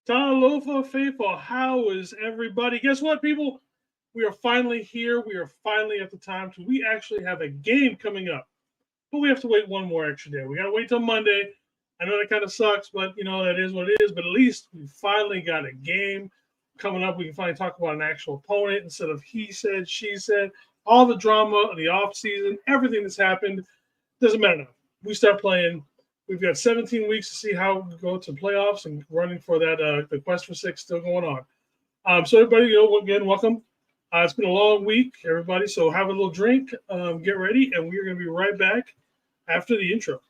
Talofa faithful, how is everybody? Guess what, people? We are finally here. We are finally at the time to. We actually have a game coming up, but we have to wait one more extra day. We got to wait till Monday. I know that kind of sucks, but that is what it is. But at least we finally got a game coming up. We can finally talk about an actual opponent instead of he said, she said. All the drama, the off season, everything that's happened doesn't matter now. We start playing. We've got 17 weeks to see how we go to playoffs and running for that. The quest for six still going on. So everybody, again, welcome. It's been a long week, everybody. So have a little drink, get ready, and we're going to be right back after the intro.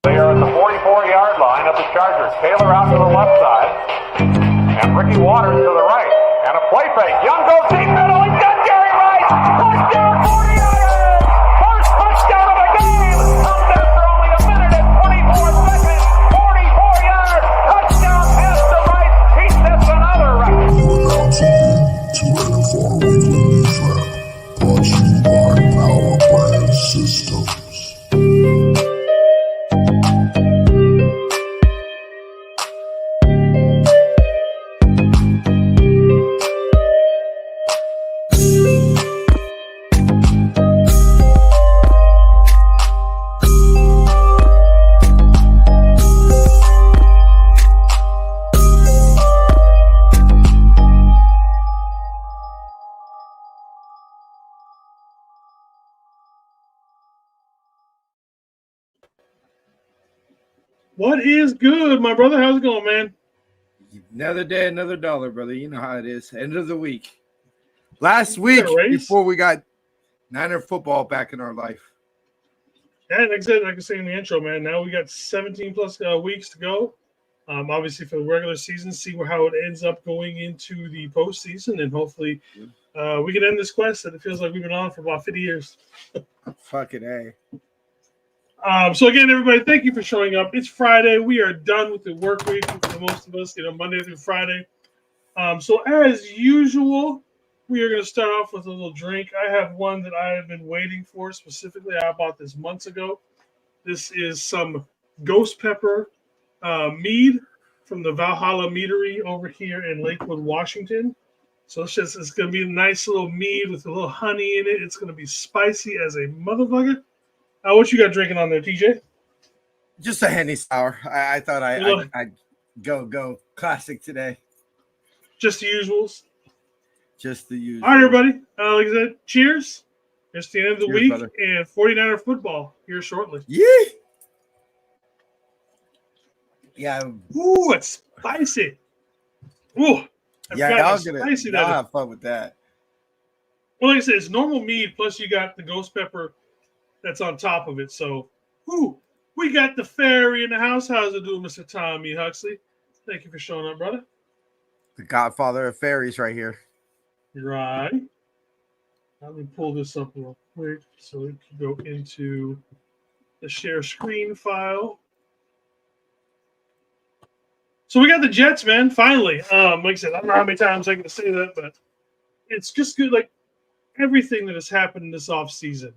They are at the 44-yard line of the Chargers. Taylor out to the left side, and Ricky Waters to the right. And a play fake. Young goes deep middle. He's got Jerry Rice. Touchdown, 49ers. First touchdown of the game. Comes after only a minute and 24 seconds. 44 yards. Touchdown pass to Rice. He sets another record. You are now tuned in to NFL Weekly News Wrap, brought to you by Power Brand Systems. What is good, my brother? How's it going, man? Another day, another dollar, brother. You know how it is. End of the week. Last week, before we got Niner football back in our life. Yeah, like I said in the intro, man, now we got 17 plus weeks to go. Obviously, for the regular season, see how it ends up going into the postseason, and hopefully we can end this quest that it feels like we've been on for about 50 years. Fucking A. So again, everybody, thank you for showing up. It's Friday. We are done with the work week for most of us, Monday through Friday. So as usual, we are going to start off with a little drink. I have one that I have been waiting for specifically. I bought this months ago. This is some ghost pepper mead from the Valhalla Meadery over here in Lakewood, Washington. So it's going to be a nice little mead with a little honey in it. It's going to be spicy as a motherfucker. What you got drinking on there, TJ? Just a Henny sour. I thought I'd go classic today. Just the usuals. Just the usual. All right, everybody. Like I said, cheers. It's the end of the week, brother. And 49er football here shortly. Yeah. Yeah. Ooh, it's spicy. Ooh. Y'all have fun with that. Well, like I said, it's normal mead, plus you got the ghost pepper that's on top of it. So, we got the fairy in the house. How's it doing, Mr. Tommy Huxley? Thank you for showing up, brother. The godfather of fairies right here. Right. Let me pull this up real quick so we can go into the share screen file. So we got the Jets, man, finally. Like I said, I don't know how many times I'm going to say that, but it's just good. Like, everything that has happened this offseason.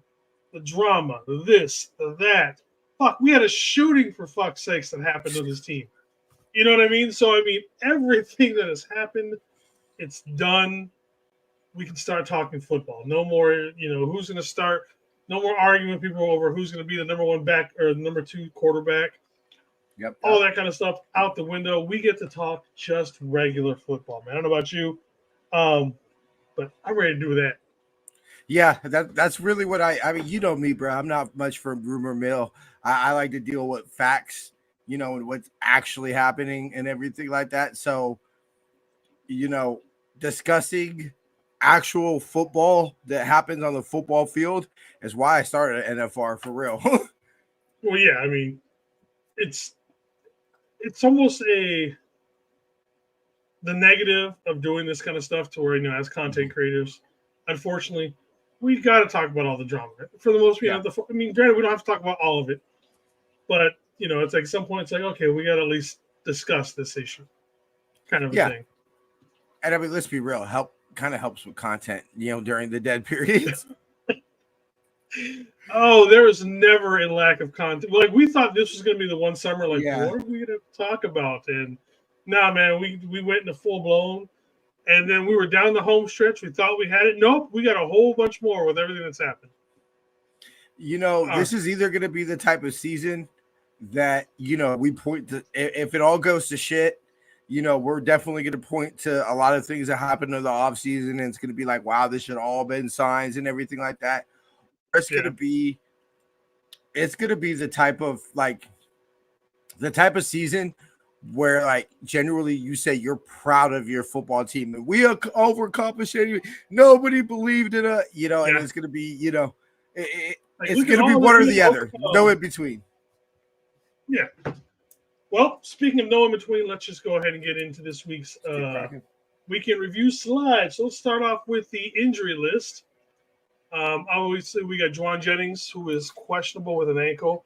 The drama, the this, the that. Fuck, we had a shooting, for fuck's sakes, that happened to this team. You know what I mean? So, everything that has happened, it's done. We can start talking football. No more, who's going to start. No more arguing with people over who's going to be the number one back or the number two quarterback. Yep. All that kind of stuff out the window. We get to talk just regular football, man. I don't know about you, but I'm ready to do that. Yeah, that's really what I mean, you know me, bro. I'm not much for rumor mill. I like to deal with facts, and what's actually happening and everything like that. So, discussing actual football that happens on the football field is why I started at NFR for real. Well, yeah, it's almost the negative of doing this kind of stuff to where, as content creators, unfortunately, we got to talk about all the drama. For the most part, granted, we don't have to talk about all of it, but, it's like at some point, it's like, okay, we got to at least discuss this issue kind of a thing. And let's be real, kind of helps with content, during the dead periods. Oh, there was never a lack of content. Like, we thought this was going to be the one summer, what are we going to talk about? And Nah, man, we went into full blown, and then we were down the home stretch. We thought we had it. Nope, we got a whole bunch more with everything that's happened. This is either going to be the type of season that we point to. If it all goes to shit, we're definitely going to point to a lot of things that happened in the off season, and it's going to be like, wow, this should all been signs and everything like that. It's going to be the type of season where, like, generally you say you're proud of your football team and we overaccomplished anything. Nobody believed in it, and it's going to be, it's going to be one or the other, no in between. Yeah. Well, speaking of no in between, let's just go ahead and get into this week's weekend review slide. So let's start off with the injury list. Obviously, we got Juwan Jennings, who is questionable with an ankle.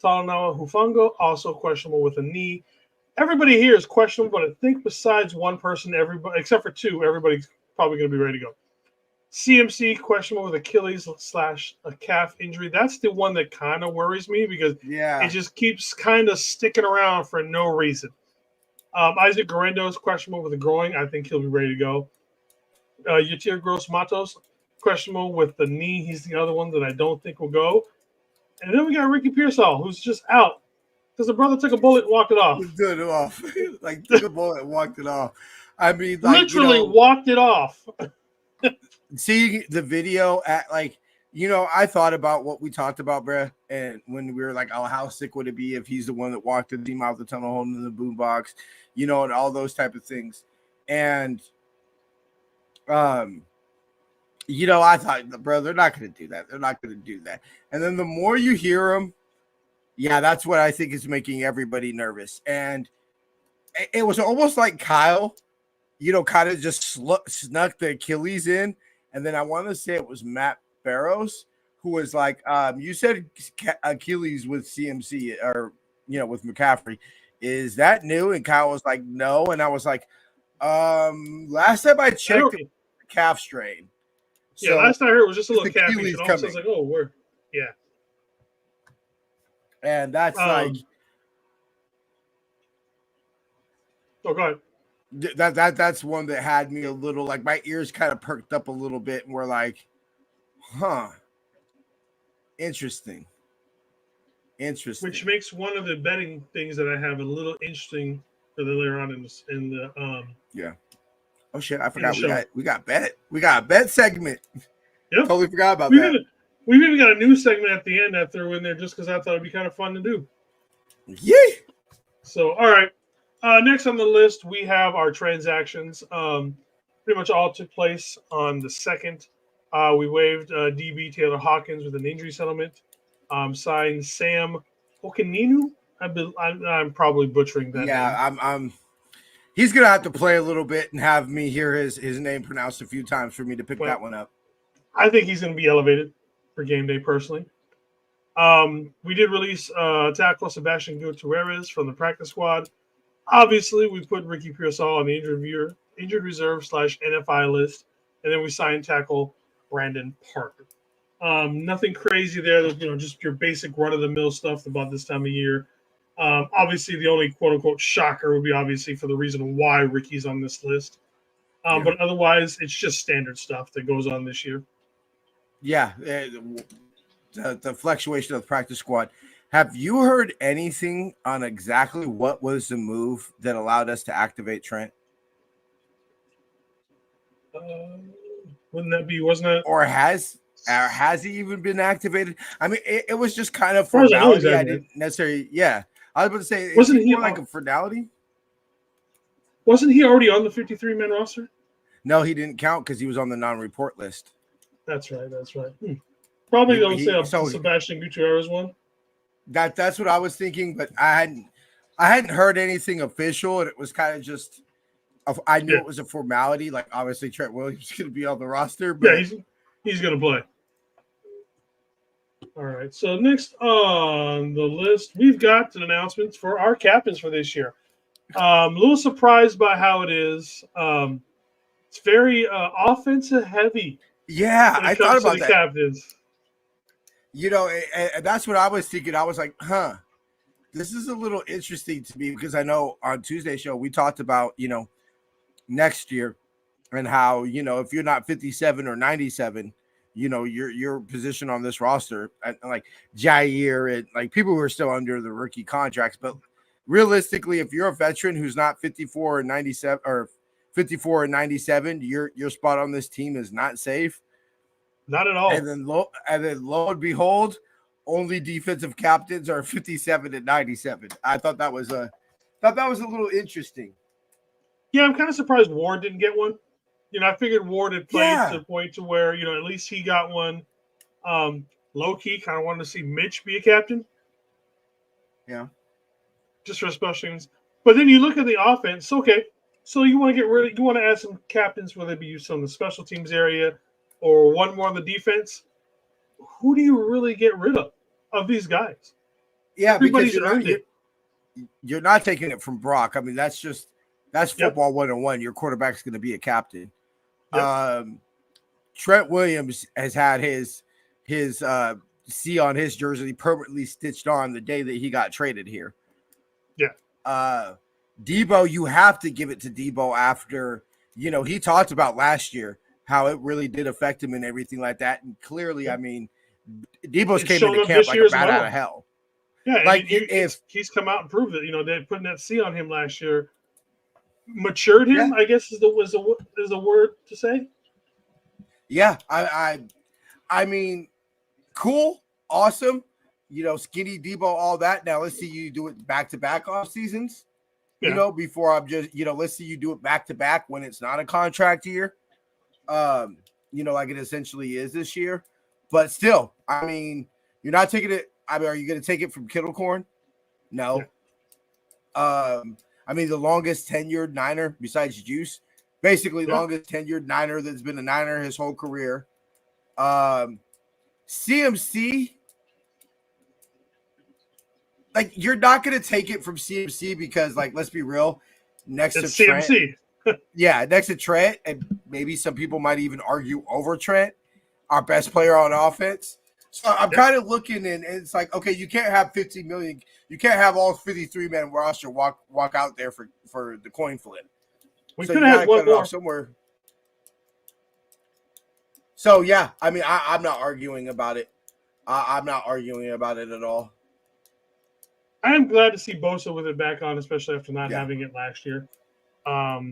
Talanoa Hufanga, also questionable with a knee. Everybody here is questionable, but I think besides one person, everybody except for two, everybody's probably going to be ready to go. CMC questionable with Achilles / a calf injury. That's the one that kind of worries me because it just keeps kind of sticking around for no reason. Isaac Guerrero is questionable with a groin. I think he'll be ready to go. Yatir Gross-Matos questionable with the knee. He's the other one that I don't think will go. And then we got Ricky Pearsall, who's just out because the brother took a bullet and walked it off. Took it off. Like, took a bullet and walked it off. I mean, like, literally walked it off. Seeing the video at, like, I thought about what we talked about, bruh, and when we were like, oh, how sick would it be if he's the one that walked the team out the tunnel hole into the boombox, and all those type of things. And, I thought, bro, they're not going to do that. They're not going to do that. And then the more you hear them, that's what I think is making everybody nervous. And it was almost like Kyle, kind of just snuck the Achilles in. And then I want to say it was Matt Barrows who was like, you said Achilles with CMC or, with McCaffrey. Is that new? And Kyle was like, no. And I was like, last time I checked, it was a calf strain. So last time I heard it was just a little calf strain. I was like, oh, where? Yeah. And that's like. Oh, go ahead. That's one that had me a little, like, my ears kind of perked up a little bit and we're like, interesting. Which makes one of the betting things that I have a little interesting for the later on in the Oh shit, I forgot we got a bet segment. Yep. Totally forgot about that. We've even got a new segment at the end I threw in there just because I thought it'd be kind of fun to do. Yeah. So all right. Next on the list, we have our transactions. Pretty much all took place on the 2nd. We waived DB Taylor Hawkins with an injury settlement. Signed Sam Okaninu. I'm probably butchering that. Yeah, name. He's gonna have to play a little bit and have me hear his name pronounced a few times for me to pick that one up. I think he's going to be elevated for game day personally. We did release tackle Sebastian Gutierrez from the practice squad. Obviously, we put Ricky Pearsall on the injured reserve / NFI list, and then we signed tackle Brandon Parker. Nothing crazy there. Just your basic run-of-the-mill stuff about this time of year. Obviously, the only quote-unquote shocker would be obviously for the reason why Ricky's on this list. But otherwise, it's just standard stuff that goes on this year. Yeah, the fluctuation of the practice squad. Have you heard anything on exactly what was the move that allowed us to activate Trent? Wouldn't that be? Wasn't it? Or has he even been activated? I mean, it was just kind of formality. I didn't necessarily. Yeah, I was about to say, wasn't he more like a formality? Wasn't he already on the 53-man roster? No, he didn't count because he was on the non-report list. That's right. Probably don't say Sebastian Gutierrez one. That's what I was thinking, but I hadn't heard anything official, and it was kind of just I knew it was a formality. Like, obviously Trent Williams is going to be on the roster, but he's going to play. All right. So next on the list, we've got an announcements for our captains for this year. A little surprised by how it is. It's very offensive heavy. Yeah, I thought about that. Captains. And that's what I was thinking. I was like, this is a little interesting to me because I know on Tuesday's show we talked about, next year and how, if you're not 57 or 97, your position on this roster, and like Jair and like people who are still under the rookie contracts. But realistically, if you're a veteran who's not 54 or 97 or 54 or 97, your spot on this team is not safe. Not at all. And then lo and behold, only defensive captains are 57 and 97. I thought that was a little interesting. Yeah, I'm kind of surprised Ward didn't get one. I figured Ward had played to the point to where, at least he got one. Low key, kind of wanted to see Mitch be a captain. Yeah. Just for special teams. But then you look at the offense, okay. So you want to add some captains, whether it be some in the special teams area or one more on the defense. Who do you really get rid of these guys? Yeah, everybody's because earned it. You're not taking it from Brock. I mean, that's football 101. Your quarterback's going to be a captain. Yep. Trent Williams has had his C on his jersey permanently stitched on the day that he got traded here. Yeah. Debo, you have to give it to Debo after, he talked about last year how it really did affect him and everything like that. And clearly, I mean, Debo's came into camp like a bat out of hell. Yeah, like if he's come out and proved it, they're putting that C on him last year. Matured him, yeah. I guess is the word to say. Yeah, I mean, cool, awesome. Skinny Debo, all that. Now let's see you do it back-to-back off seasons. Yeah. Before I'm just, let's see you do it back-to-back when it's not a contract year. Like it essentially is this year. But still, I mean, you're not taking it. I mean, are you going to take it from Kittlecorn? No. Yeah. I mean, the longest tenured Niner besides Juice, basically longest tenured Niner that's been a Niner his whole career. CMC, like you're not going to take it from CMC because, like, let's be real, next to CMC. Trent, next to Trent, and maybe some people might even argue over Trent, our best player on offense. So I'm kind of looking, and it's like, okay, you can't have 50 million. You can't have all 53-man roster walk out there for the coin flip. We could have one more somewhere. So yeah, I mean, I'm not arguing about it. I'm not arguing about it at all. I am glad to see Bosa with it back on, especially after not having it last year. I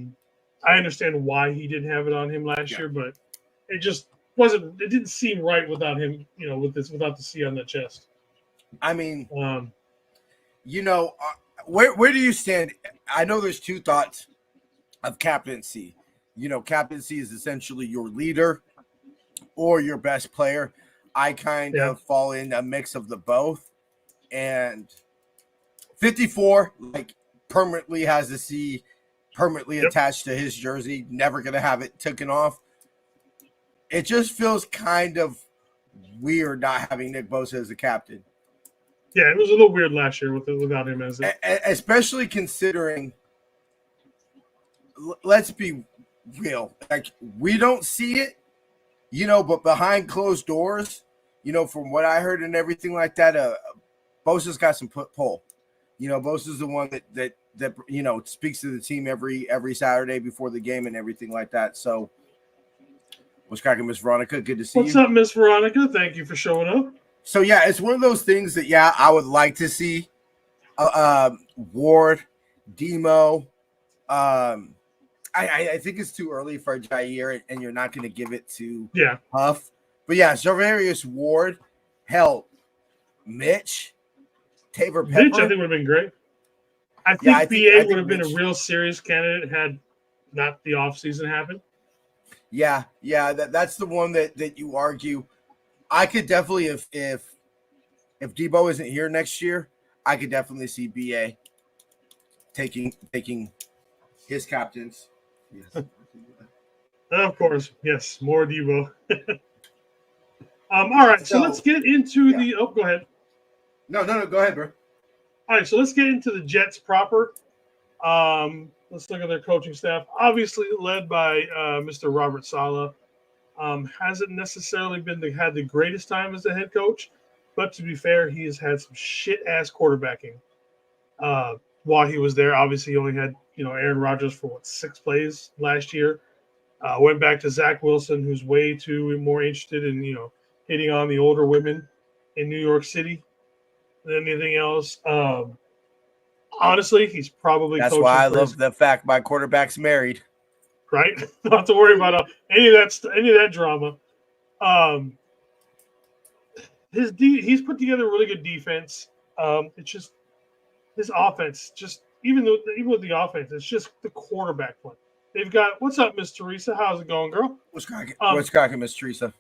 understand why he didn't have it on him last year, but it just wasn't. It didn't seem right without him. Without the C on the chest. I mean, where do you stand? I know there's two thoughts of captaincy. Captaincy is essentially your leader or your best player. I kind of fall in a mix of the both. And 54, like, permanently has the C permanently attached to his jersey, never going to have it taken off. It just feels kind of weird not having Nick Bosa as a captain. Yeah, it was a little weird last year without him as it. Especially considering, let's be real, like, we don't see it, but behind closed doors, from what I heard and everything like that, Bosa's got some pull. Bosa's the one that speaks to the team every Saturday before the game and everything like that. So, what's cracking, Miss Veronica? Good to see you. What's up, Miss Veronica? Thank you for showing up. So yeah, it's one of those things that I would like to see. Ward, Demo. I think it's too early for Jair, and you're not going to give it to Huff. But yeah, Javarius Ward, hell, Mitch, Tabor Pepper. Mitch, I think would have been great. I think BA would have been a real serious candidate had not the offseason happened. Yeah, that's the one that you argue. I could definitely, if Debo isn't here next year, I could definitely see BA taking his captains. Yes. Of course, yes, more Debo. All right, so let's get into the. Oh, go ahead. No, go ahead, bro. All right, so let's get into the Jets proper. Let's look at their coaching staff. Obviously, led by Mr. Robert Saleh. Hasn't necessarily had the greatest time as a head coach, but to be fair, he has had some shit-ass quarterbacking. while he was there. Obviously, he only had Aaron Rodgers for 6 plays last year. Went back to Zach Wilson, who's way too more interested in hitting on the older women in New York City than anything else. Honestly, he's probably That's coaching why I for love the fact my quarterback's married. right. Not have to worry about any of that drama. He's put together a really good defense. It's just his offense, even with the offense, it's just the quarterback play. They've got what's up, Miss Teresa? How's it going, girl? What's cracking, Miss Teresa?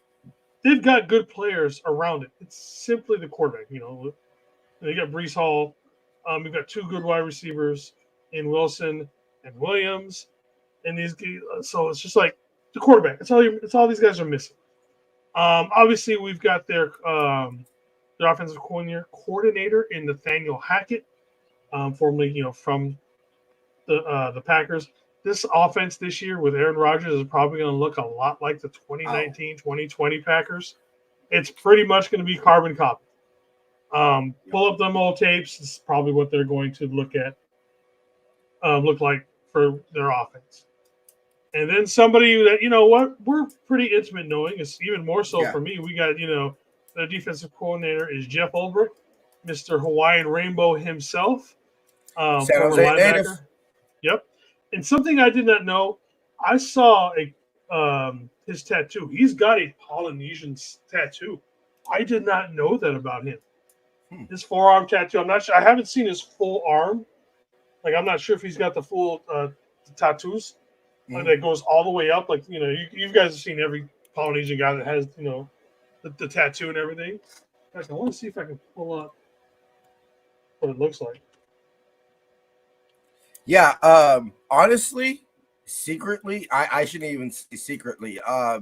They've got good players around it. It's simply the quarterback. They got Brees Hall. We've got 2 good wide receivers in Wilson and Williams, and these. So it's just like the quarterback. It's all these guys are missing. Obviously, we've got their offensive coordinator in Nathaniel Hackett, formerly from the Packers. This offense this year with Aaron Rodgers is probably going to look a lot like the 2019-2020 Packers. It's pretty much going to be carbon copy. Pull up them old tapes. It's probably what they're going to look like for their offense. And then somebody that, we're pretty intimate knowing, is even more so for me. We got, the defensive coordinator is Jeff Ulbrich, Mr. Hawaiian Rainbow himself. San Jose native. Yep. And something I did not know, I saw his tattoo. He's got a Polynesian tattoo. I did not know that about him. His forearm tattoo. I'm not sure. I haven't seen his full arm. Like, I'm not sure if he's got the full tattoos that goes all the way up. Like, you guys have seen every Polynesian guy that has, the tattoo and everything. In fact, I want to see if I can pull up what it looks like. Yeah, honestly, secretly, I shouldn't even say secretly. I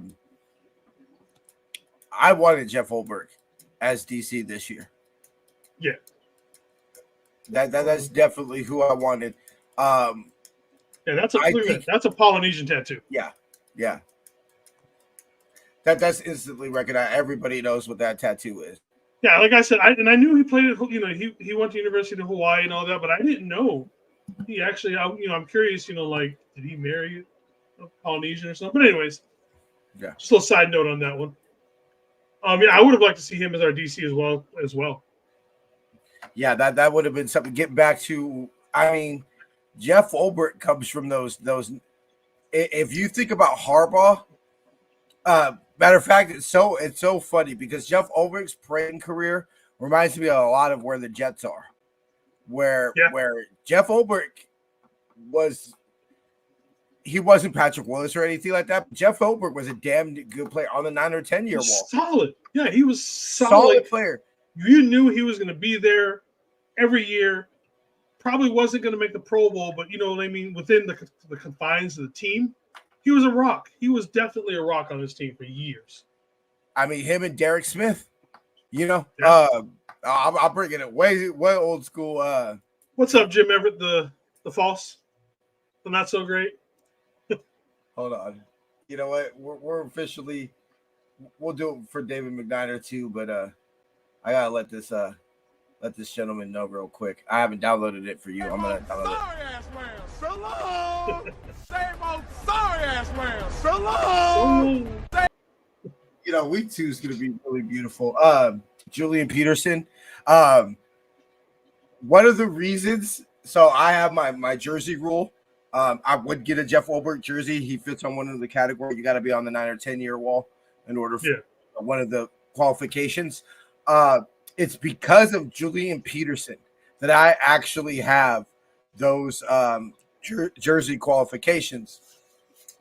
wanted Jeff Ulbrich as DC this year. Yeah, that's definitely who I wanted. Yeah, that's a Polynesian tattoo. Yeah. That's instantly recognized. Everybody knows what that tattoo is. Yeah, like I said, I knew he played at, he went to University of Hawaii and all that, but I didn't know he actually, I'm curious, like, did he marry a Polynesian or something? But anyways, yeah. Just a little side note on that one. I would have liked to see him as our DC as well. Yeah, that would have been something. Get back to, Jeff Ulbrich comes from those. If you think about Harbaugh, matter of fact, it's so funny because Jeff Ulbrich's playing career reminds me a lot of where the Jets are, where Jeff Ulbrich he wasn't Patrick Willis or anything like that. But Jeff Ulbrich was a damn good player on the 9 or 10 year wall. Solid, yeah, he was solid player. You knew he was going to be there every year. Probably wasn't going to make the Pro Bowl, but within the confines of the team, he was a rock. He was definitely a rock on this team for years. Him and Derek Smith, Yeah. I'll bring it way old school. What's up, Jim Everett? The false, the not so great. Hold on. You know what? We're officially. We'll do it for David McNider too, but I gotta let this gentleman know real quick. I haven't downloaded it for you. I'm gonna download it. Sorry ass man, so long. Same old sorry ass man, so long. Week 2 is gonna be really beautiful. Julian Peterson. One of the reasons. So I have my jersey rule. I would get a Jeff Ulbrich jersey. He fits on one of the categories. You got to be on the 9 or 10 year wall in order for one of the qualifications. It's because of Julian Peterson that I actually have those jersey qualifications,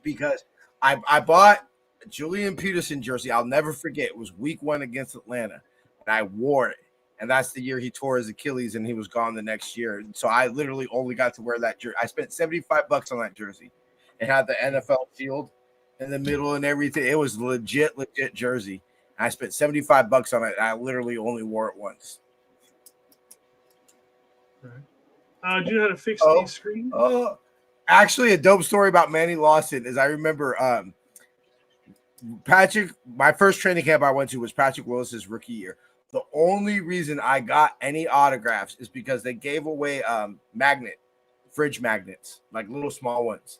because I bought a Julian Peterson jersey. I'll never forget. It was week 1 against Atlanta, and I wore it. And that's the year he tore his Achilles and he was gone the next year. So I literally only got to wear that jersey. I spent $75 on that jersey. It had the NFL field in the middle and everything. It was legit jersey. I spent $75 on it. I literally only wore it once. Right. Do you know how to fix these screens? Actually, a dope story about Manny Lawson is I remember Patrick. My first training camp I went to was Patrick Willis's rookie year. The only reason I got any autographs is because they gave away fridge magnets, like little small ones.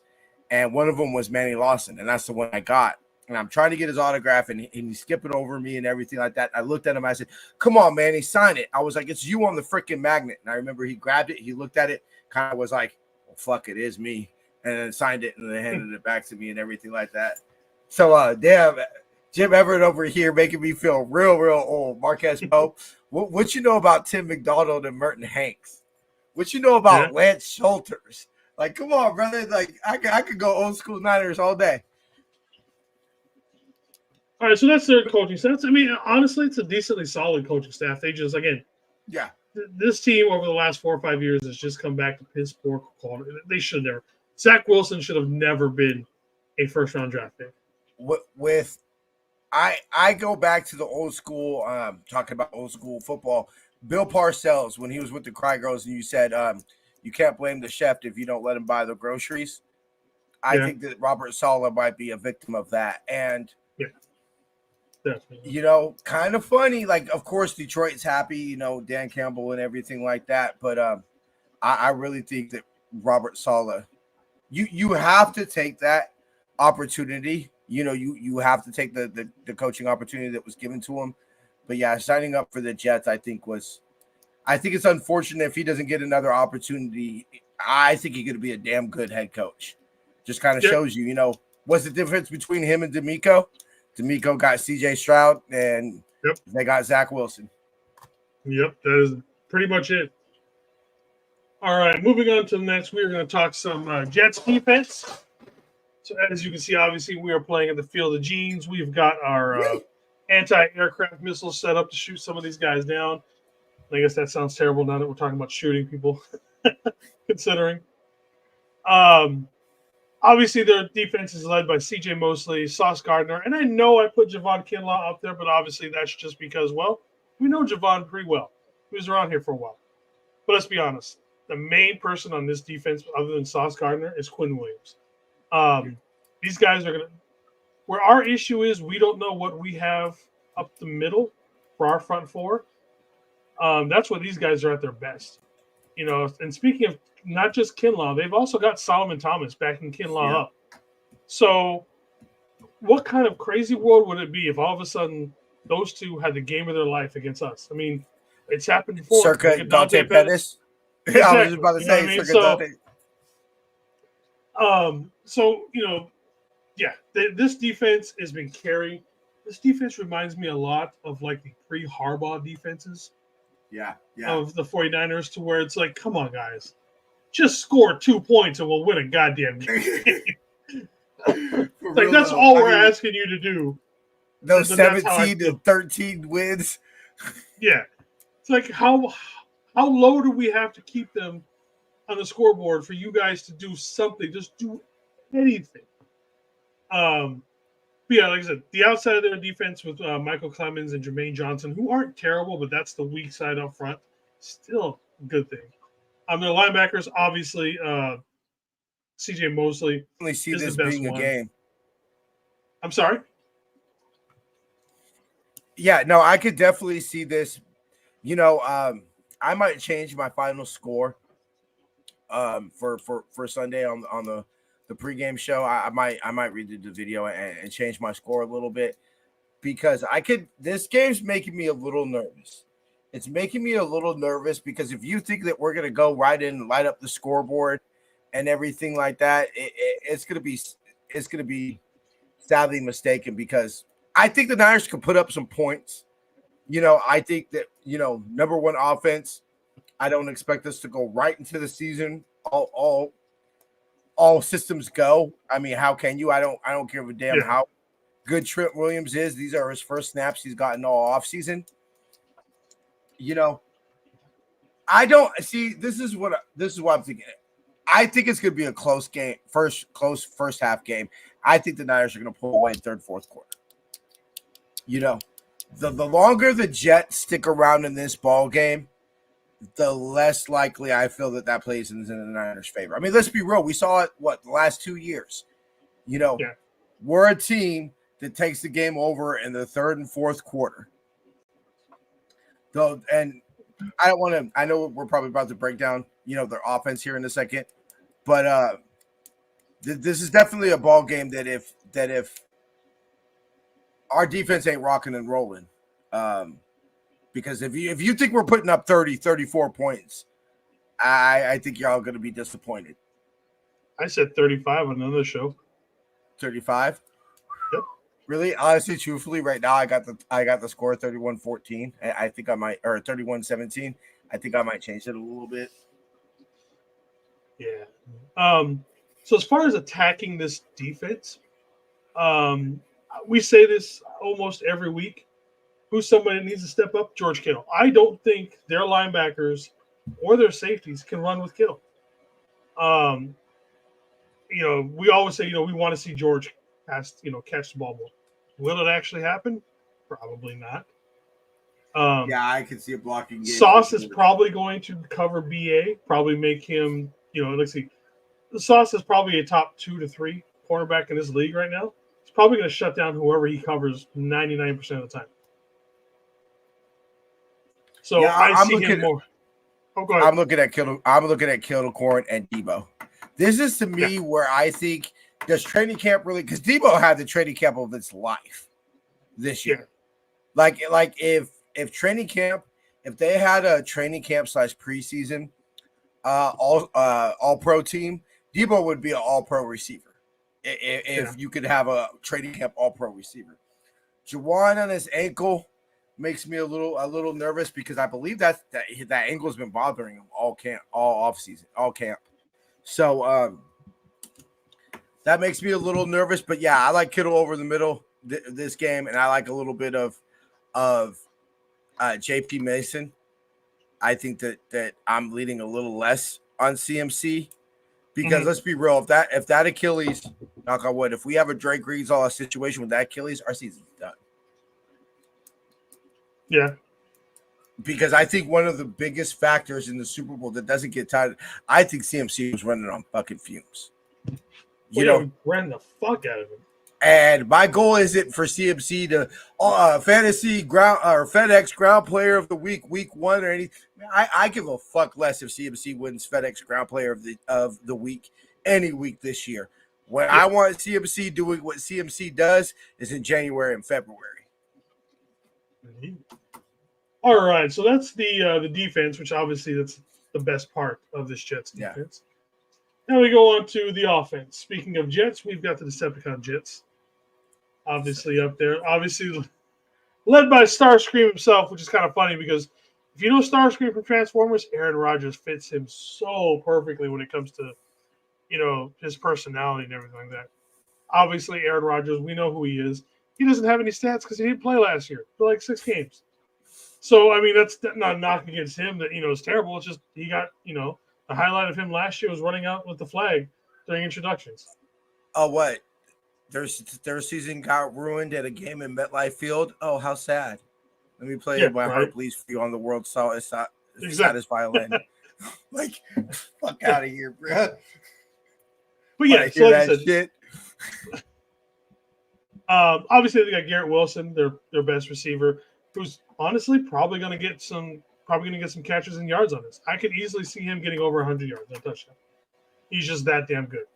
And one of them was Manny Lawson, and that's the one I got. And I'm trying to get his autograph, and he's skipping over me and everything like that. I looked at him. I said, "Come on, Manny, sign it." I was like, "It's you on the freaking magnet." And I remember he grabbed it. He looked at it, kind of was like, "Well, fuck, it is me," and then signed it and then handed it back to me and everything like that. So, damn, Jim Everett over here making me feel real old. Marquez Pope, what you know about Tim McDonald and Merton Hanks? What you know about Lance Schulters? Like, come on, brother. Like, I could go old school Niners all day. All right, so that's their coaching staff. I mean, honestly, it's a decently solid coaching staff. They just, again, this team over the last 4 or 5 years has just come back to piss poor quality. They should never. Zach Wilson should have never been a first-round draft pick. I go back to the old school, talking about old school football. Bill Parcells, when he was with the Cry Girls, and you said you can't blame the chef if you don't let him buy the groceries. I think that Robert Saleh might be a victim of that. And definitely. Kind of funny. Like, of course, Detroit's happy, Dan Campbell and everything like that. But I really think that Robert Saleh, you have to take that opportunity. You have to take the coaching opportunity that was given to him. But yeah, signing up for the Jets, I think it's unfortunate if he doesn't get another opportunity. I think he's going to be a damn good head coach. Just kind of shows you, what's the difference between him and D'Amico? D'Amico got C.J. Stroud, and they got Zach Wilson. Yep, that is pretty much it. All right, moving on to the next, we're going to talk some Jets defense. So as you can see, obviously, we are playing at the Field of Jeans. We've got our anti-aircraft missiles set up to shoot some of these guys down. I guess that sounds terrible now that we're talking about shooting people, considering. Obviously, their defense is led by C.J. Mosley, Sauce Gardner, and I know I put Javon Kinlaw up there, but obviously that's just because, well, we know Javon pretty well. He was around here for a while. But let's be honest. The main person on this defense, other than Sauce Gardner, is Quinn Williams. These guys are going to – where our issue is, we don't know what we have up the middle for our front four. That's where these guys are at their best. And speaking of not just Kinlaw, they've also got Solomon Thomas backing Kinlaw up. So what kind of crazy world would it be if all of a sudden those two had the game of their life against us? I mean, it's happened before. Circa Dante Pettis. Exactly. I was just about to say Circa Dante. This defense has been carrying. This defense reminds me a lot of like the pre-Harbaugh defenses. Yeah. Of the 49ers, to where it's like, come on, guys. Just score 2 points and we'll win a goddamn game. That's all we're asking you to do. Those 17 to 13 wins. Yeah. It's like, how low do we have to keep them on the scoreboard for you guys to do something? Just do anything. Like I said, the outside of their defense with Michael Clemens and Jermaine Johnson, who aren't terrible, but that's the weak side up front. Still a good thing. Their linebackers, obviously, C.J. Mosley. I see this being a game. I'm sorry? Yeah, no, I could definitely see this. I might change my final score for Sunday on the pregame show. I might redo the video and change my score a little bit, because this game's making me a little nervous. It's making me a little nervous because if you think that we're going to go right in and light up the scoreboard and everything like that, it's going to be sadly mistaken, because I think the Niners can put up some points. I think that, number one offense, I don't expect us to go right into the season. All systems go. I mean, how can you? I don't give a damn how good Trent Williams is. These are his first snaps he's gotten all offseason. I don't see. This is what I'm thinking. I think it's going to be a close game, first half game. I think the Niners are going to pull away in third, fourth quarter. The longer the Jets stick around in this ball game, the less likely I feel that plays in the Niners' favor. I mean, let's be real. We saw it, the last 2 years. We're a team that takes the game over in the third and fourth quarter. So, and I don't want to. I know we're probably about to break down, their offense here in a second, but this is definitely a ball game that if our defense ain't rocking and rolling, because if you think we're putting up 30, 34 points, I think y'all going to be disappointed. I said 35 on another show. 35. Yep. Really, honestly, truthfully, right now I got the score 31-14. I think I might, or 31-17. I think I might change it a little bit. Yeah. So as far as attacking this defense, we say this almost every week. Who's somebody that needs to step up? George Kittle. I don't think their linebackers or their safeties can run with Kittle. We always say, we want to see George catch the ball more. Will it actually happen? Probably not. Yeah, I can see a blocking game. Sauce is probably going to cover BA, probably make him, let's see. The Sauce is probably a top 2 to 3 cornerback in this league right now. He's probably going to shut down whoever he covers 99% of the time. So yeah, I see him more. Oh, go ahead. I'm looking at Kittle, Corn, and Debo. This is to me where I think does training camp really, because Debo had the training camp of his life this year. Like if training camp, if they had a training camp / preseason all pro team, Debo would be an all pro receiver. If you could have a training camp all pro receiver. Juwan on his ankle makes me a little nervous because I believe that ankle's been bothering him all off season, all camp. So that makes me a little nervous. But yeah, I like Kittle over the middle this game, and I like a little bit of JP Mason. I think that I'm leading a little less on CMC because let's be real, if that Achilles, knock on wood, if we have a Drake Greenlaw situation with that Achilles, our season's done. Yeah. Because I think one of the biggest factors in the Super Bowl that doesn't get tired, I think CMC was running on fucking fumes. We ran the fuck out of him. And my goal isn't for CMC to fantasy ground or FedEx Ground Player of the Week 1 or anything. I give a fuck less if CMC wins FedEx Ground Player of the Week any week this year. When I want CMC doing what CMC does is in January and February. Mm-hmm. All right, so that's the defense, which obviously that's the best part of this Jets defense. Yeah. Now we go on to the offense. Speaking of Jets, we've got the Decepticon Jets, obviously up there. Obviously led by Starscream himself, which is kind of funny because if you know Starscream from Transformers, Aaron Rodgers fits him so perfectly when it comes to, his personality and everything like that. Obviously, Aaron Rodgers, we know who he is. He doesn't have any stats because he didn't play last year for like 6 games. So, I mean, that's not a knock against him that, it's terrible. It's just he got, the highlight of him last year was running out with the flag during introductions. Oh, what? Their season got ruined at a game in MetLife Field? Oh, how sad. Let me play My Heart Bleeds For You on the world's saddest violin. Like, fuck out of here, bro. But yeah, so like I said, shit. Obviously they got Garrett Wilson, their best receiver, who's honestly probably going to get some catches and yards on this. I could easily see him getting over 100 yards on a touchdown. He's just that damn good.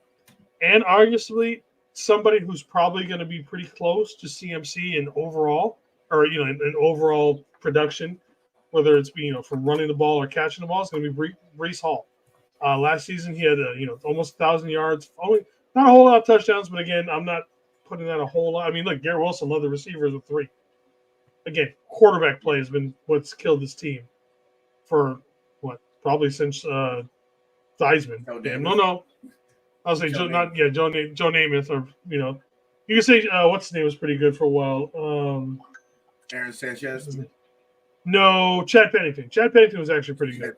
And arguably somebody who's probably going to be pretty close to CMC in overall, or in overall production, whether it's from running the ball or catching the ball, it's going to be Breece Hall. Last season he had almost 1,000 yards, only not a whole lot of touchdowns, but again, I'm not putting that a whole lot. I mean, look, Garrett Wilson led the receivers with 3. Again, quarterback play has been what's killed this team for probably since Theismann. No. I'll say Joe Namath, or you can say what's his name was pretty good for a while. Aaron Sanchez. No, Chad Pennington. Chad Pennington was actually pretty good.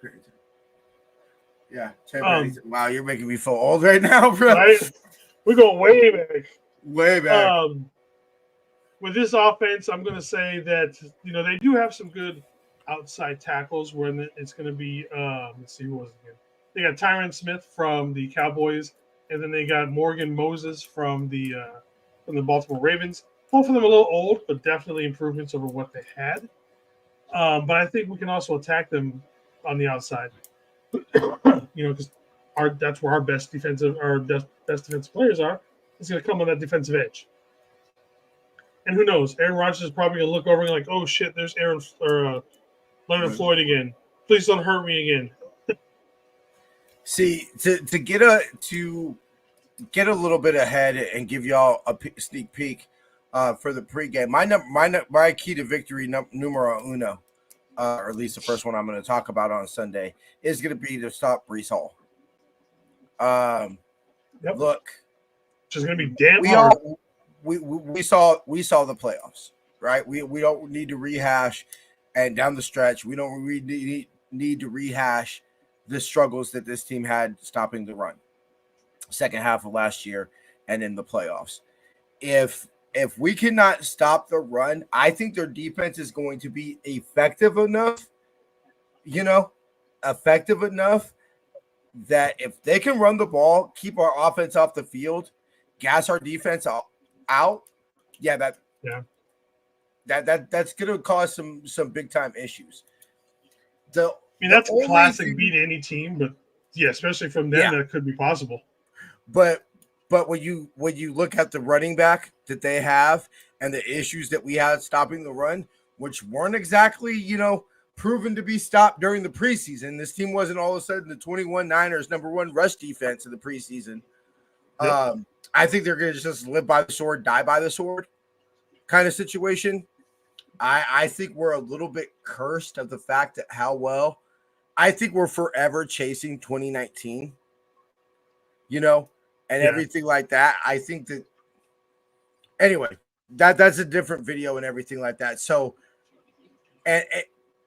Yeah, Chad Pennington. Wow, you're making me feel old right now, bro. Right? We're going way back. Way back. With this offense, I'm going to say that they do have some good outside tackles. When it's going to be, let's see who was it again. They got Tyron Smith from the Cowboys, and then they got Morgan Moses from the Baltimore Ravens. Both of them a little old, but definitely improvements over what they had. But I think we can also attack them on the outside. Because that's where our best defensive players are. It's going to come on that defensive edge. And who knows? Aaron Rodgers is probably going to look over and like, oh shit, there's Leonard Floyd again. Please don't hurt me again. See, to get a little bit ahead and give y'all a sneak peek for the pregame. My key to victory numero uno, or at least the first one I'm going to talk about on Sunday, is going to be to stop Breece Hall. Look, which is going to be damn hard. We saw the playoffs, right? We don't need to rehash, and down the stretch, we don't really need to rehash the struggles that this team had stopping the run. Second half of last year and in the playoffs. If we cannot stop the run, I think their defense is going to be effective enough that if they can run the ball, keep our offense off the field, gas our defense out, that's going to cause some big time issues. That's a classic beat any team, but yeah, especially from them, that could be possible. But when you look at the running back that they have and the issues that we had stopping the run, which weren't exactly, proven to be stopped during the preseason. This team wasn't all of a sudden the 21 Niners #1 rush defense in the preseason. Yep. I think they're going to just live by the sword, die by the sword kind of situation. I think we're a little bit cursed of the fact that how well I think we're forever chasing 2019, and everything like that. I think that anyway, that's a different video and everything like that. So, and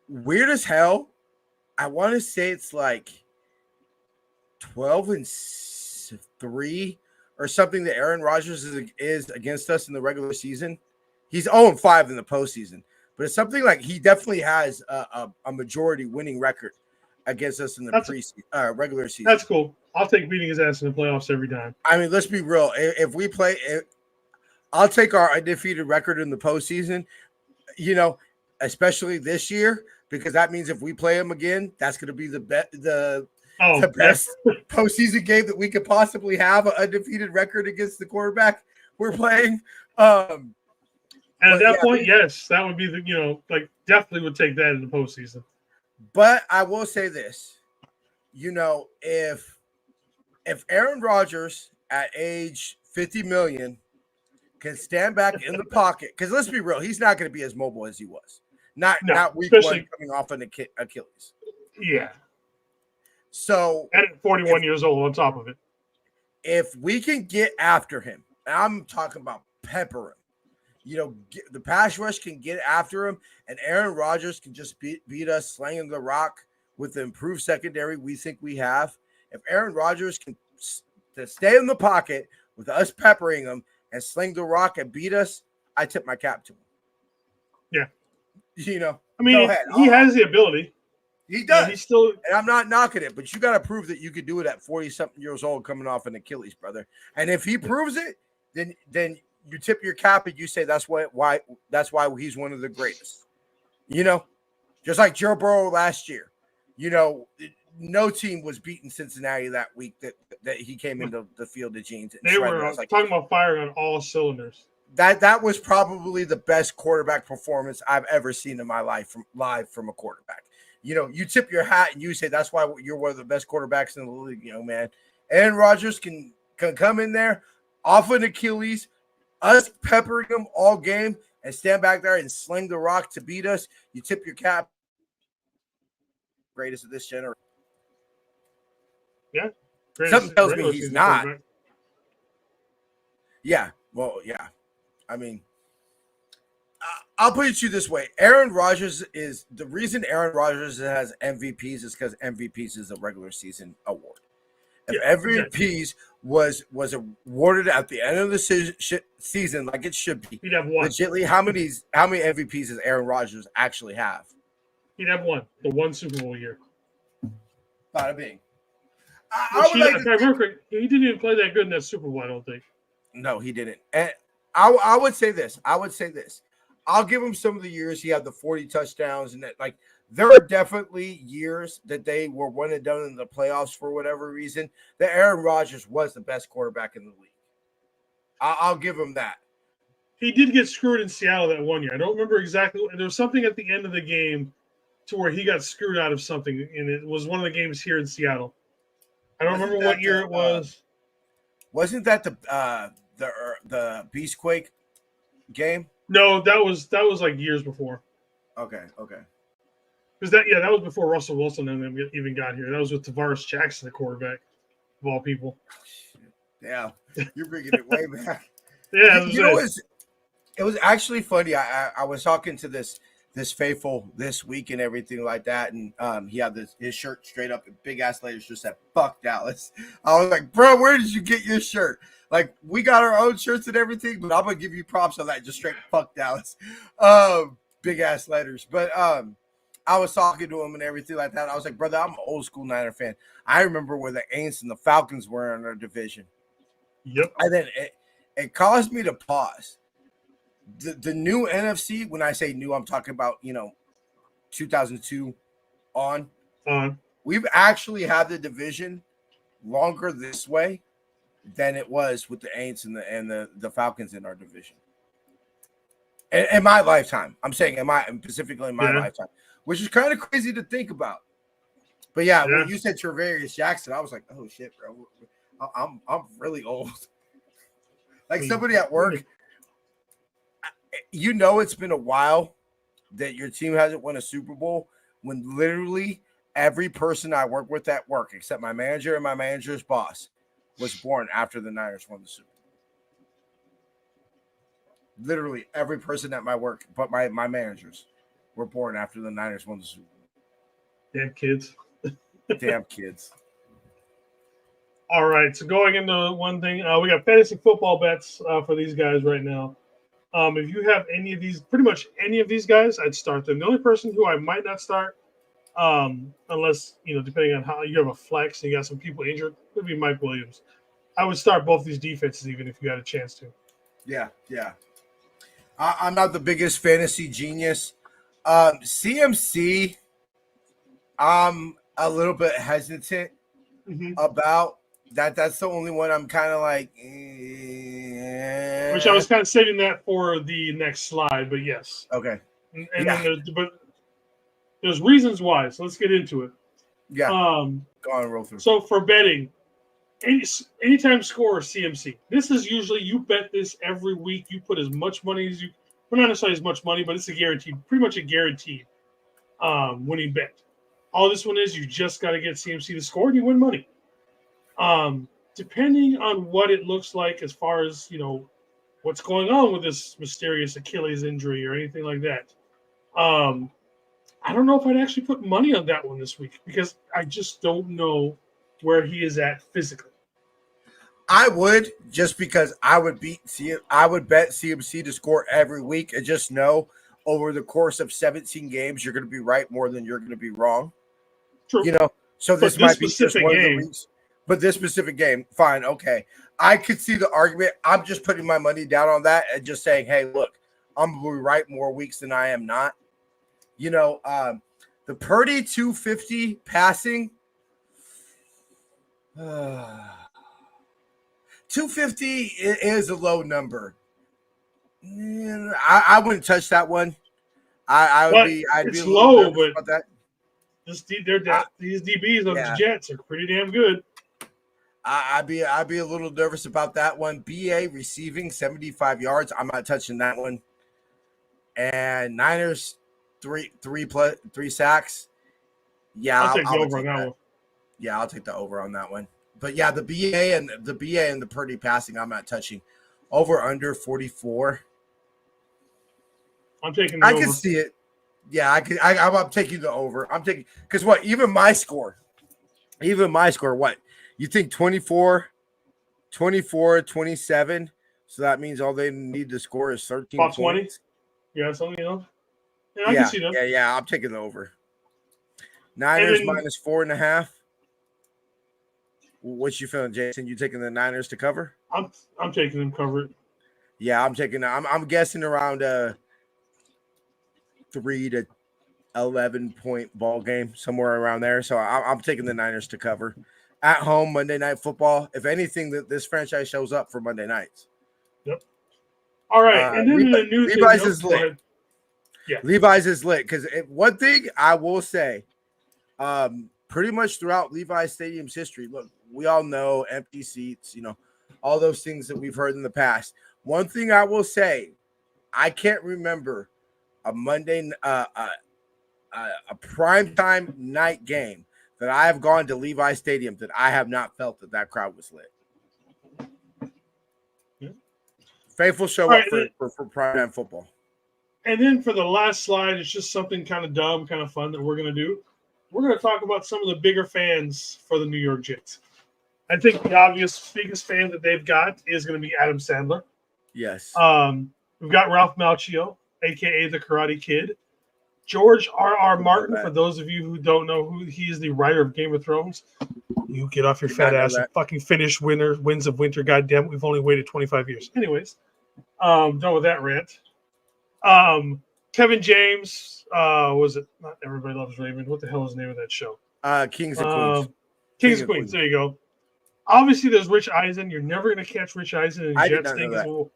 weird as hell, I want to say it's like 12-3 or something that Aaron Rodgers is against us in the regular season. He's 0-5 in the postseason, but it's something like he definitely has a majority winning record against us in the regular season. That's cool. I'll take beating his ass in the playoffs every time. I mean, let's be real. If we play, I'll take our undefeated record in the postseason, especially this year, because that means if we play him again, that's going to be the best postseason game that we could possibly have, an undefeated record against the quarterback we're playing. And at that point, yes, that would be definitely would take that in the postseason. But I will say this, if Aaron Rodgers at age 50 million can stand back in the pocket, because let's be real, he's not going to be as mobile as he was. Not week one coming off an Achilles. Yeah. So and at 41 years old on top of it. If we can get after him, and I'm talking about pepper him, the pass rush can get after him, and Aaron Rodgers can just beat us slanging the rock with the improved secondary we think we have. If Aaron Rodgers can stay in the pocket with us peppering him and sling the rock and beat us, I tip my cap to him. Yeah. I mean, he has the ability. He does. He's still, and I'm not knocking it, but you got to prove that you could do it at 40-something years old coming off an Achilles, brother. And if he proves it, then you tip your cap and you say that's why he's one of the greatest. Just like Joe Burrow last year. No team was beating Cincinnati that week that he came into the Field of Jeans. They were talking about firing on all cylinders. That was probably the best quarterback performance I've ever seen in my life live from a quarterback. You tip your hat and you say that's why you're one of the best quarterbacks in the league, man. Aaron Rodgers can come in there off an Achilles, us peppering him all game, and stand back there and sling the rock to beat us. You tip your cap. Greatest of this generation. Yeah. Something tells me he's not. Yeah. Well, yeah. I mean, I'll put it to you this way. Aaron Rodgers is the reason Aaron Rodgers has MVPs is because MVPs is a regular season award. If MVPs was awarded at the end of the season like it should be, he'd have one. Legitly, how many MVPs does Aaron Rodgers actually have? He'd have one. The one Super Bowl year. Bada bing. He didn't even play that good in that Super Bowl, I don't think. No, he didn't. And I would say this. I'll give him some of the years he had the 40 touchdowns and that. Like there are definitely years that they were one and done in the playoffs for whatever reason. That Aaron Rodgers was the best quarterback in the league. I'll give him that. He did get screwed in Seattle that one year. I don't remember exactly. There was something at the end of the game to where he got screwed out of something, and it was one of the games here in Seattle. I don't remember what year it was. Wasn't that the Beastquake game? No, that was like years before. Okay. Because that was before Russell Wilson and them even got here. That was with Tavares Jackson, the quarterback, of all people. Yeah, you're bringing it way back. Yeah, it was actually funny. I was talking to this faithful this week and everything like that, and he had his shirt straight up and big ass letters just said "Fuck Dallas." I was like, bro, where did you get your shirt? Like, we got our own shirts and everything, but I'm gonna give you props on that. Just straight "Fuck Dallas," big ass letters. But I was talking to him and everything like that. I was like, brother, I'm an old school Niner fan. I remember where the Aints and the Falcons were in our division. Yep. And then it caused me to pause. The new NFC, when I say new, I'm talking about, 2002 on. We've actually had the division longer this way than it was with the Aints and the Falcons in our division. In my lifetime. I'm saying specifically in my lifetime, which is kind of crazy to think about. But yeah, when you said Travarius Jackson, I was like, oh shit, bro. I'm really old. Like somebody at work, it's been a while that your team hasn't won a Super Bowl when literally every person I work with at work, except my manager and my manager's boss, was born after the Niners won the Super Bowl. Literally every person at my work, but my managers, were born after the Niners won the Super Bowl. Damn kids. Damn kids. All right, so going into one thing, we got fantasy football bets for these guys right now. If you have pretty much any of these guys, I'd start them. The only person who I might not start, unless, depending on how you have a flex and you got some people injured, would be Mike Williams. I would start both these defenses even if you had a chance to. Yeah. I'm not the biggest fantasy genius. CMC, I'm a little bit hesitant about. That's the only one I'm kind of like. Which I was kind of saving that for the next slide, but yes. Okay. And then there's reasons why, so let's get into it. Yeah. Go on, roll through. So for betting, anytime score CMC. This is usually you bet this every week. You put as much money as you. Well, not necessarily as much money, but it's pretty much a guaranteed winning bet. All this one is you just got to get CMC to score and you win money. Depending on what it looks like as far as, what's going on with this mysterious Achilles injury or anything like that. I don't know if I'd actually put money on that one this week because I just don't know where he is at physically. I would, just because I would bet CMC to score every week and just know over the course of 17 games you're going to be right more than you're going to be wrong. True. So this might be just one of the weeks. But this specific game, fine, okay. I could see the argument. I'm just putting my money down on that and just saying, hey, look, I'm going to be right more weeks than I am not. The Purdy 250 passing, 250 is a low number. I wouldn't touch that one. I'd be low, but about that. These DBs on the Jets are pretty damn good. I'd be a little nervous about that one. BA receiving 75 yards. I'm not touching that one. And Niners three sacks. Yeah, I'll take the over on that one. Yeah, I'll take the over on that one. But yeah, the BA and the Purdy passing, I'm not touching. Over under 44. I'm taking the over. I can see it. Yeah, I'm taking the over. I'm taking because what? Even my score, what? You think 24, 27? So that means all they need to score is 13 about points. 20? Yeah, something, Yeah, I can see that. Yeah, I'm taking the over. Niners minus 4.5. What's you feeling, Jason? You taking the Niners to cover? I'm taking them covered. Yeah, I'm taking. I'm guessing around 3 to 11-point ball game, somewhere around there. So I'm taking the Niners to cover at home Monday Night Football. If anything, that this franchise shows up for Monday nights. Yep. All right, and then the new Levi's thing, is lit. Yeah, Levi's is lit because one thing I will say, pretty much throughout Levi's Stadium's history, look, we all know empty seats, all those things that we've heard in the past. One thing I will say, I can't remember a Monday, a primetime night game that I have gone to Levi Stadium that I have not felt that crowd was lit. Yeah. Faithful show All up right, for primetime football. And then for the last slide, it's just something kind of dumb, kind of fun that we're going to do. We're going to talk about some of the bigger fans for the New York Jets. I think the obvious biggest fan that they've got is going to be Adam Sandler. Yes. We've got Ralph Macchio, a.k.a. the Karate Kid. George R.R. Martin, for those of you who don't know who he is, the writer of Game of Thrones. You get off your fat ass and fucking finish Winds of Winter. Goddamn it, we've only waited 25 years. Anyways, done with that rant. Kevin James, was it not Everybody Loves Raymond? What the hell is the name of that show? Kings and Queens. Kings and Queens. There you go. Obviously, there's Rich Eisen. You're never going to catch Rich Eisen in a Jets thing.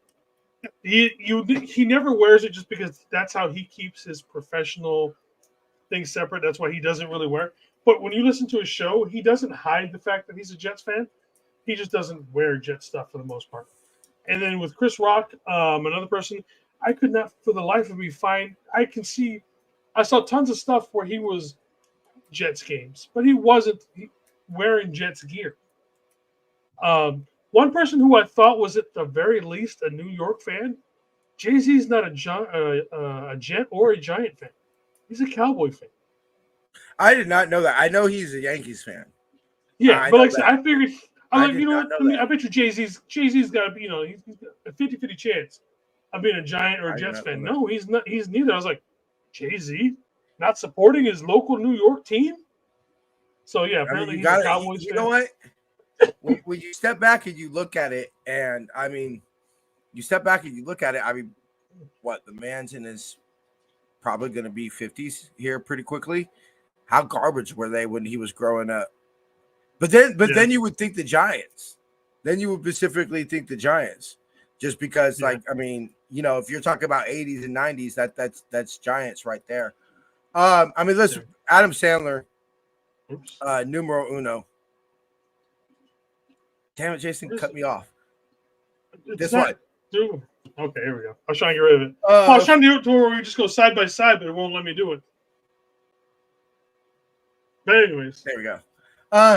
He never wears it just because that's how he keeps his professional thing separate. That's why he doesn't really wear it. But when you listen to his show, he doesn't hide the fact that he's a Jets fan. He just doesn't wear Jets stuff for the most part. And then with Chris Rock, another person, I could not for the life of me find. I saw tons of stuff where he was Jets games, but he wasn't wearing Jets gear. One person who I thought was at the very least a New York fan, Jay-Z's not a Jet or a Giant fan. He's a Cowboy fan. I did not know that. I know he's a Yankees fan. Yeah, but like I said, I figured, I'm like, you know what? know I bet you Jay-Z's got to be, he's got a 50-50 chance of being a Giant or a Jets fan. No, he's not. He's neither. I was like, Jay-Z not supporting his local New York team? So, yeah, apparently he's a Cowboys fan. You know what? When you step back and you look at it, and I mean, what, the man's in his probably going to be 50s here pretty quickly. How garbage were they when he was growing up? But then you would think the Giants. Then you would specifically think the Giants, just because, if you're talking about 80s and 90s, that's Giants right there. Listen, Adam Sandler, numero uno. Damn it, Jason, cut me off. This one. Dude. Okay, here we go. I was trying to get rid of it. I was trying to do it to where we just go side by side, but it won't let me do it. But anyways. There we go.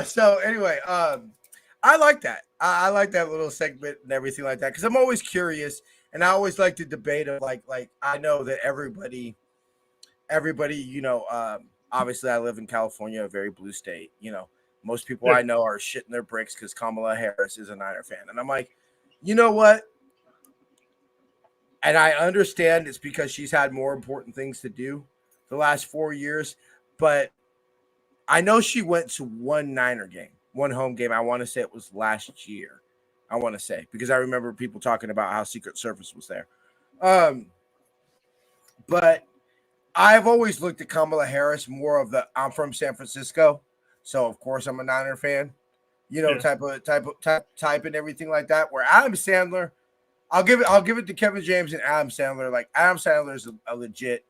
So anyway, I like that. I like that little segment and everything like that because I'm always curious and I always like to debate of like I know that everybody, obviously I live in California, a very blue state, Most people I know are shitting their bricks because Kamala Harris is a Niner fan. And I'm like, you know what? And I understand it's because she's had more important things to do the last 4 years. But I know she went to one Niner game, one home game. I want to say it was last year. Because I remember people talking about how Secret Service was there. But I've always looked at Kamala Harris more of I'm from San Francisco. So of course I'm a Niner fan, type and everything like that. Where Adam Sandler, I'll give it to Kevin James and Adam Sandler. Like Adam Sandler is a legit.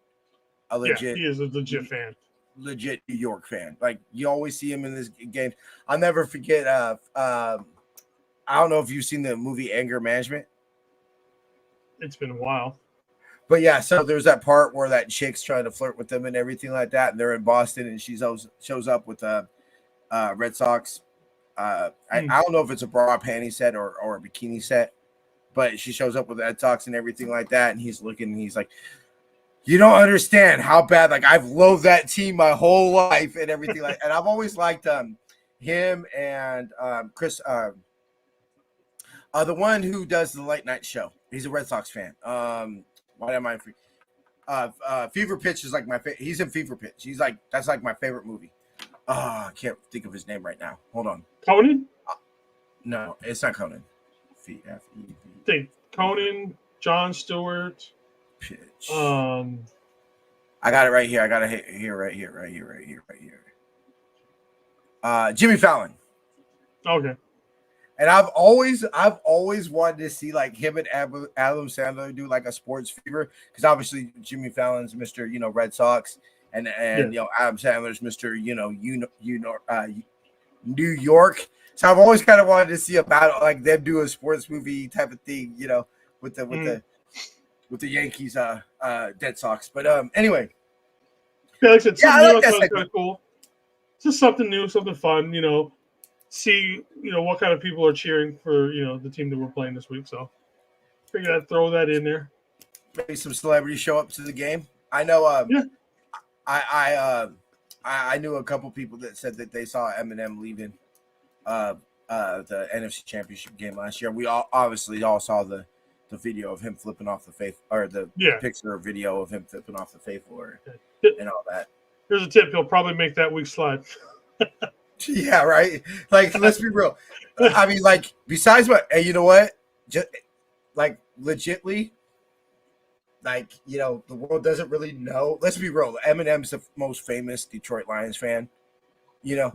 He is a legit fan, legit New York fan. Like you always see him in this game. I'll never forget. I don't know if you've seen the movie Anger Management. It's been a while. But yeah, so there's that part where that chick's trying to flirt with them and everything like that, and they're in Boston, and she shows up with Red Sox. I don't know if it's a bra panty set or a bikini set, but she shows up with Red Sox and everything like that, and he's looking, and he's like, "You don't understand how bad. Like I've loathed that team my whole life and everything like." And I've always liked him and Chris, the one who does the late night show. He's a Red Sox fan. Why am I free? Fever Pitch is like my favorite. He's in Fever Pitch. He's like, that's like my favorite movie. I can't think of his name right now. Hold on. Conan? No, it's not Conan. Think Conan, Jon Stewart. Pitch. I I got it right here. I got it here, right here. Jimmy Fallon. Okay. And I've always wanted to see like him and Adam Sandler do like a sports fever, because obviously Jimmy Fallon's Mr. Red Sox, and Adam Sandler's Mr. New York. So I've always kind of wanted to see a battle, like them do a sports movie type of thing, with the Yankees Dead Sox. But anyway. Yeah, like I said, something new, I thought was that kind of cool. Just something new, something fun, see, what kind of people are cheering for, the team that we're playing this week. So figured I'd throw that in there. Maybe some celebrities show up to the game. I know Yeah. I knew a couple people that said that they saw Eminem leaving the NFC Championship game last year. We obviously all saw the video of him flipping off the faith, or the picture or video of him flipping off the faithful, and all that. Here's a tip: he'll probably make that week slide. Yeah, right. Like, let's be real. I mean, like, besides what, and you know what? Just like legitly, like, the world doesn't really know. Let's be real. Eminem's the most famous Detroit Lions fan, Yeah.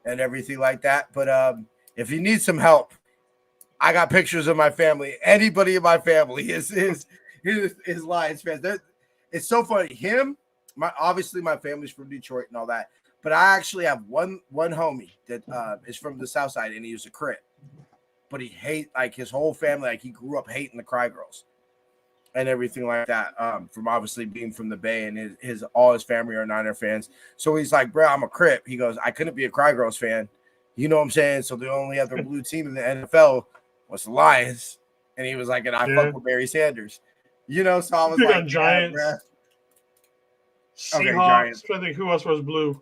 and everything like that. But if you need some help, I got pictures of my family. Anybody in my family is Lions fans. It's so funny. Obviously my family's from Detroit and all that, but I actually have one homie that is from the South Side, and he was a Crip, but he like his whole family, like he grew up hating the Cry Girls and everything like that. From obviously being from the Bay, and all his family are Niner fans. So he's like, bro, I'm a Crip. He goes, I couldn't be a Cry Girls fan. You know what I'm saying? So the only other blue team in the NFL was the Lions, and he was like, and I fuck with Barry Sanders. So I was like, Giants, okay, Seahawks. Giants. I think who else was blue?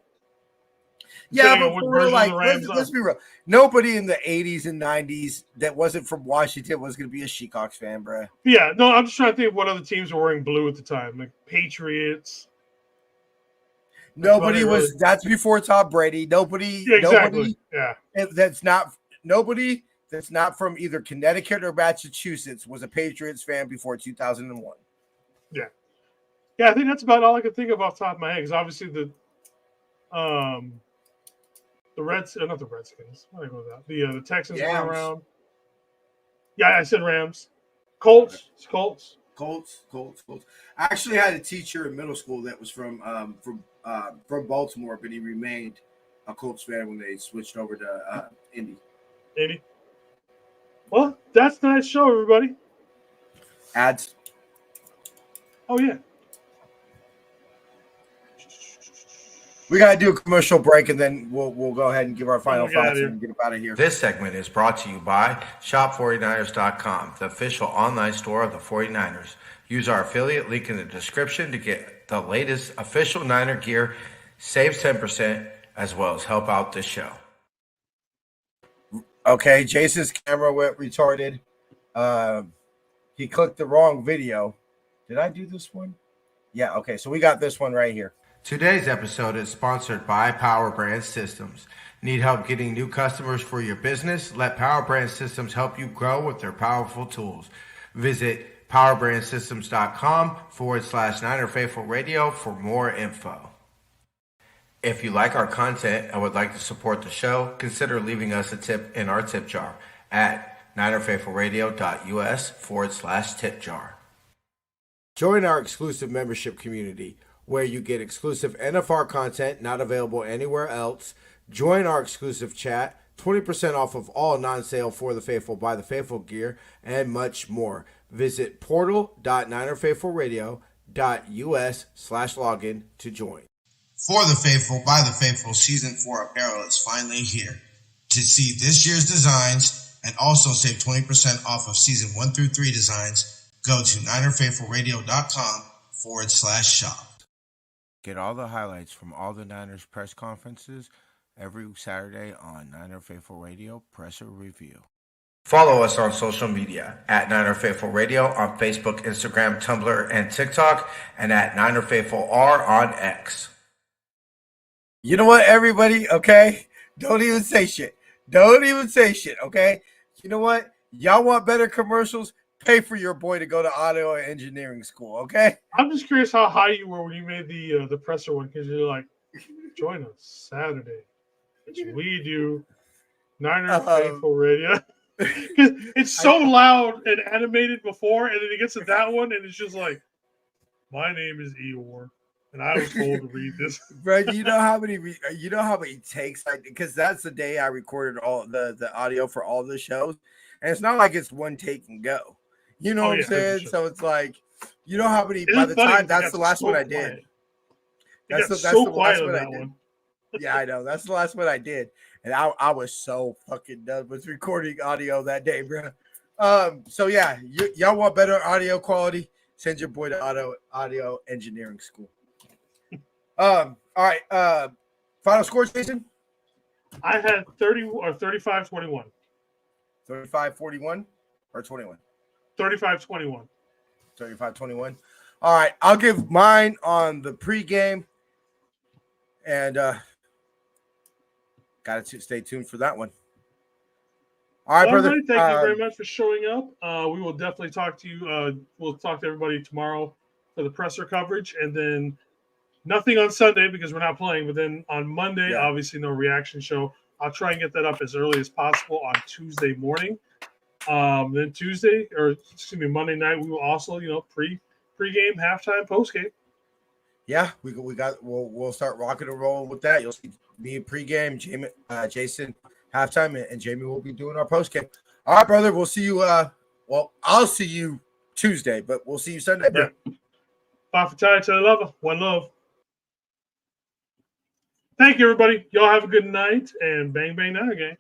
Yeah, but for real, like, let's be real. Nobody in the 80s and 90s that wasn't from Washington was going to be a Seahawks fan, bro. Yeah, no, I'm just trying to think of what other teams were wearing blue at the time, like Patriots. Nobody was. That's before Tom Brady. Nobody. Yeah, exactly. Nobody that's not from either Connecticut or Massachusetts was a Patriots fan before 2001. Yeah, I think that's about all I can think of off the top of my head. Because obviously the not the Redskins. What did I go with that? The Texans were around. Yeah, I said Rams. Colts. I actually had a teacher in middle school that was from Baltimore, but he remained a Colts fan when they switched over to Indy. Well, that's tonight's show, everybody. Ads. Oh yeah. We gotta do a commercial break, and then we'll go ahead and give our final thoughts and get out of here. This segment is brought to you by Shop49ers.com, the official online store of the 49ers. Use our affiliate link in the description to get the latest official Niner gear, save 10%, as well as help out this show. Okay, Jason's camera went retarded. He clicked the wrong video. Did I do this one? Yeah, okay, so we got this one right here. Today's episode is sponsored by Power Brand Systems. Need help getting new customers for your business? Let Power Brand Systems help you grow with their powerful tools. Visit powerbrandsystems.com/Niner Faithful Radio for more info. If you like our content and would like to support the show, consider leaving us a tip in our tip jar at NinerFaithfulRadio.us/tip jar. Join our exclusive membership community, where you get exclusive NFR content not available anywhere else. Join our exclusive chat, 20% off of all non-sale For the Faithful by the Faithful gear, and much more. Visit portal.ninerfaithfulradio.us/login to join. For the Faithful by the Faithful Season 4 apparel is finally here. To see this year's designs and also save 20% off of Season 1 through 3 designs, go to NinerFaithfulRadio.com/shop. Get all the highlights from all the Niners press conferences every Saturday on Niner Faithful Radio Presser Review. Follow us on social media at Niner Faithful Radio on Facebook, Instagram, Tumblr, and TikTok, and at Niner Faithful R on X. You know what, everybody? Okay, don't even say shit. Okay, you know what? Y'all want better commercials? pay for your boy to go to audio engineering school. Okay. I'm just curious how high you were when you made the presser one, because you're like, join us Saturday. We do Niner Faithful Radio. Because it's so loud and animated before, and then it gets to that one, and it's just like, my name is Eeyore, and I was told to read this. Bro, you know how many takes, like, because that's the day I recorded all the audio for all the shows, and it's not like it's one take and go. You know what I'm saying? So it's like, you know how many, by the time that's the last one I did. That's the last one I did. Yeah, I know. That's the last one I did. And I was so fucking done with recording audio that day, bro. So yeah, y'all want better audio quality? Send your boy to audio engineering school. All right. Final score, Jason? I had 30 or 35-21. 35-41 or 21? 35-21. 35-21. All right. I'll give mine on the pregame. And got to stay tuned for that one. All right, brother. Thank you very much for showing up. We will definitely talk to you. We'll talk to everybody tomorrow for the presser coverage, and then nothing on Sunday because we're not playing. But then on Monday, obviously no reaction show. I'll try and get that up as early as possible on Tuesday morning. Then Monday night, we will also, pregame, halftime, postgame. Yeah, we'll start rocking and rolling with that. You'll see me pregame, Jason halftime, and Jamie will be doing our postgame. All right, brother. We'll see you. I'll see you Tuesday, but we'll see you Sunday, bro. Bye for time to the lover. One love. Thank you, everybody. Y'all have a good night, and bang, bang, now again.